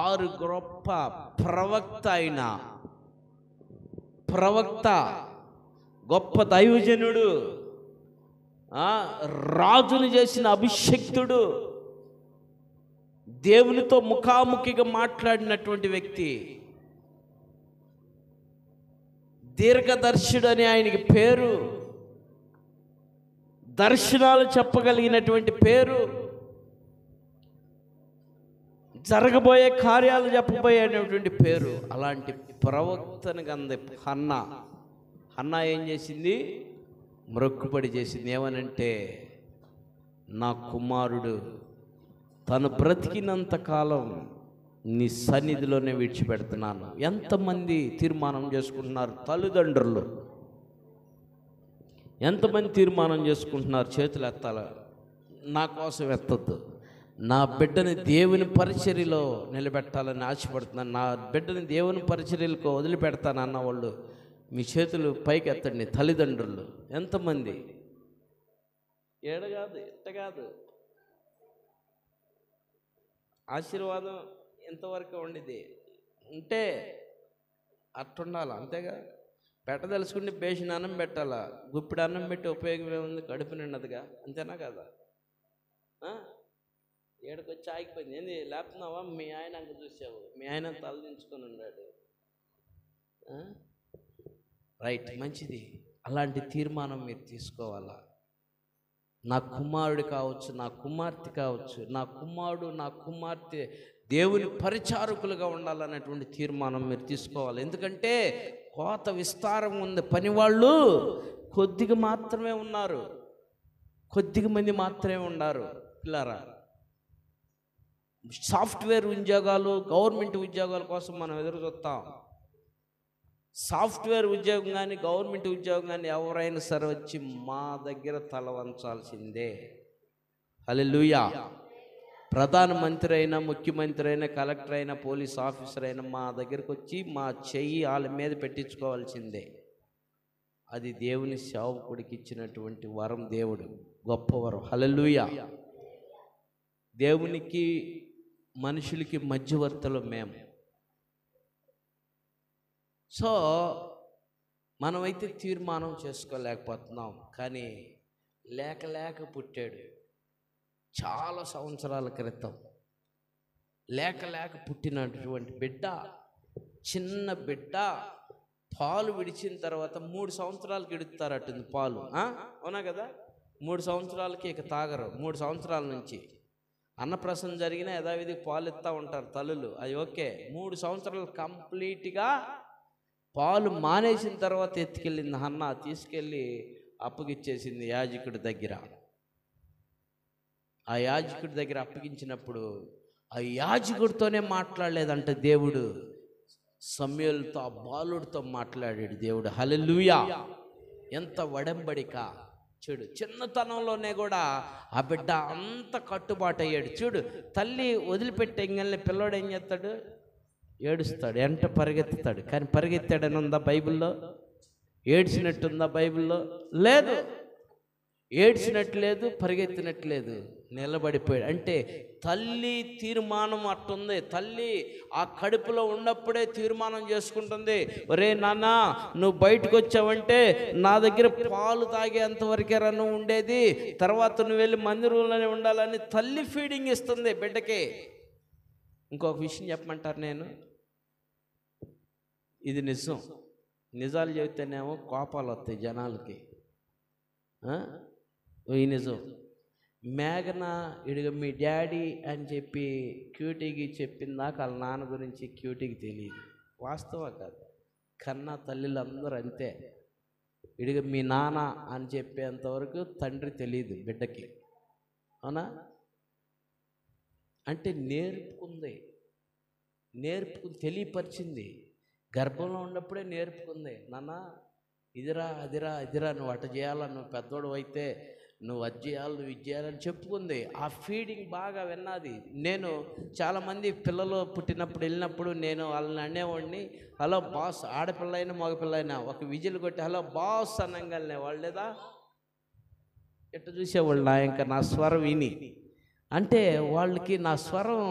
6 గొప్ప ప్రవక్త గొప్ప దైవజనుడు, రాజును చేసిన అభిషక్తుడు, దేవునితో ముఖాముఖిగా మాట్లాడినటువంటి వ్యక్తి, దీర్ఘదర్శుడు అని ఆయనకి పేరు, దర్శనాలు చెప్పగలిగినటువంటి పేరు, జరగబోయే కార్యాలు చెప్పబోయేటువంటి పేరు. అలాంటి ప్రవక్తను కంది హన్నా ఏం చేసింది? మ్రొక్కుబడి చేసింది. ఏమనంటే, నా కుమారుడు తను బ్రతికినంత కాలం నీ సన్నిధిలోనే విడిచిపెడుతున్నాను. ఎంతమంది తీర్మానం చేసుకుంటున్నారు? తల్లిదండ్రులు ఎంతమంది తీర్మానం చేసుకుంటున్నారు? చేతులు ఎత్తాల. నా కోసం ఎత్తద్దు, నా బిడ్డని దేవుని పరిచర్యలో నిలబెట్టాలని ఆశపడుతున్నాను, నా బిడ్డని దేవుని పరిచర్యలకు వదిలిపెడతాను అన్న వాళ్ళు మీ చేతులు పైకి ఎత్తండి. తల్లిదండ్రులు ఎంతమంది? ఏడగాదు, ఎట్టగాదు. ఆశీర్వాదం ఎంతవరకు ఉండిది ఉంటే అట్టుండాలి, అంతేగా. పెట్టదలుచుకుంటే బేసిన అన్నం పెట్టాలా, గుప్పిడి అన్నం పెట్టి ఉపయోగం ఏముంది? కడుపు నిండదుగా, అంతేనా కదా? ఏడకొచ్చి ఆగిపోయింది. ఏంది లేపుతున్నావా? మీ ఆయన అంక చూసావు, మీ ఆయన తలదించుకొని ఉన్నాడు. రైట్, మంచిది. అలాంటి తీర్మానం మీరు తీసుకోవాలా. నా కుమారుడు కావచ్చు, నా కుమార్తె కావచ్చు, నా కుమారుడు నా కుమార్తె దేవుని పరిచారకులుగా ఉండాలనేటువంటి తీర్మానం మీరు తీసుకోవాలి. ఎందుకంటే కోత విస్తారం ఉంది, పనివాళ్ళు కొద్దిగా మాత్రమే ఉన్నారు, కొద్దిగా మంది మాత్రమే ఉన్నారు. పిల్లారా, సాఫ్ట్వేర్ ఉద్యోగాలు, గవర్నమెంట్ ఉద్యోగాల కోసం మనం ఎదురు చూస్తాం. సాఫ్ట్వేర్ ఉద్యోగం కానీ గవర్నమెంట్ ఉద్యోగం కానీ ఎవరైనా సరే వచ్చి మా దగ్గర తల వంచాల్సిందే. హల్లెలూయా. ప్రధానమంత్రి అయినా, ముఖ్యమంత్రి అయినా, కలెక్టర్ అయినా, పోలీస్ ఆఫీసర్ అయినా మా దగ్గరకు వచ్చి మా చెయ్యి వాళ్ళ మీద పెట్టించుకోవాల్సిందే. అది దేవుని సేవకుడికి ఇచ్చినటువంటి వరం. దేవుడు గొప్ప వరం. హల్లెలూయా. దేవునికి మనుషులకి మధ్యవర్తులు మేము. సో మనమైతే తీర్మానం చేసుకోలేకపోతున్నాం. కానీ లేక పుట్టాడు. చాలా సంవత్సరాల క్రితం లేక పుట్టినటువంటి బిడ్డ, చిన్న బిడ్డ పాలు విడిచిన తర్వాత 3 సంవత్సరాలకి ఇడుతారట్టుంది పాలు. అవునా కదా? 3 సంవత్సరాలకి ఇక తాగరు. 3 సంవత్సరాల నుంచి అన్నప్రాసన జరిగిన యథావిధి పాలు ఇస్తూ ఉంటారు తల్లులు, అది ఓకే. 3 సంవత్సరాలు కంప్లీట్గా పాలు మానేసిన తర్వాత ఎత్తుకెళ్ళింది హన్న, తీసుకెళ్ళి అప్పగిచ్చేసింది యాజకుడి దగ్గర. ఆ యాజకుడి దగ్గర అప్పగించినప్పుడు ఆ యాజకుడితోనే మాట్లాడలేదంట దేవుడు, సమూయేలుతో, ఆ బాలుడితో మాట్లాడాడు దేవుడు. హల్లెలూయా. ఎంత వడంబడిక చూడు. చిన్నతనంలోనే కూడా ఆ బిడ్డ అంత కట్టుబాటు అయ్యాడు. చూడు, తల్లి వదిలిపెట్టేంగల్ని పిల్లోడు ఏం చేస్తాడు? ఏడుస్తాడు, ఎంట పరిగెత్తుతాడు. కానీ పరిగెత్తాడని ఉందా బైబిల్లో? ఏడ్చినట్టుందా బైబిల్లో? లేదు. ఏడ్చినట్టు లేదు, పరిగెత్తినట్టు లేదు, నిలబడిపోయాడు. అంటే తల్లి తీర్మానం అట్టుంది. తల్లి ఆ కడుపులో ఉన్నప్పుడే తీర్మానం చేసుకుంటుంది, ఒరే నాన్న నువ్వు బయటకు వచ్చావంటే నా దగ్గర పాలు తాగేంతవరకేరా నువ్వు ఉండేది, తర్వాత నువ్వు వెళ్ళి మందిరంలోనే ఉండాలని తల్లి ఫీడింగ్ ఇస్తుంది బిడ్డకి. ఇంకొక విషయం చెప్పమంటారు, నేను ఇది నిజం. నిజాలు చెబితేనేమో కోపాలు వస్తాయి జనాలకి. ఈ నిజం. మేఘన ఇడిగ మీ డాడీ అని చెప్పి క్యూటీకి చెప్పిందాక వాళ్ళ నాన్న గురించి క్యూటీకి తెలియదు. వాస్తవం కాదు, కన్నా తల్లిలు అందరూ అంతే. ఇడిగ మీ నాన్న అని చెప్పేంతవరకు తండ్రి తెలియదు బిడ్డకి. అవునా? అంటే నేర్పుకుంది, తెలియపరిచింది. గర్భంలో ఉన్నప్పుడే నేర్పుకుంది, నాన్న ఇదిరా అదిరా అదిరా, నువ్వు అట చేయాలా, నువ్వు పెద్దోడు అయితే నువ్వు అది చేయాలి, నువ్వు ఇది చేయాలని చెప్పుకుంది. ఆ ఫీడింగ్ బాగా విన్నది. నేను చాలామంది పిల్లలు పుట్టినప్పుడు వెళ్ళినప్పుడు నేను వాళ్ళని అనేవాడిని, హలో బాస్, ఆడపిల్ల అయినా మగపిల్ల అయినా ఒక విజిల్ కొట్టి హలో బాస్ అనగానే వాళ్ళు లేదా ఎట్ట చూసేవాళ్ళు నా ఇంకా నా స్వరం విని. అంటే వాళ్ళకి నా స్వరం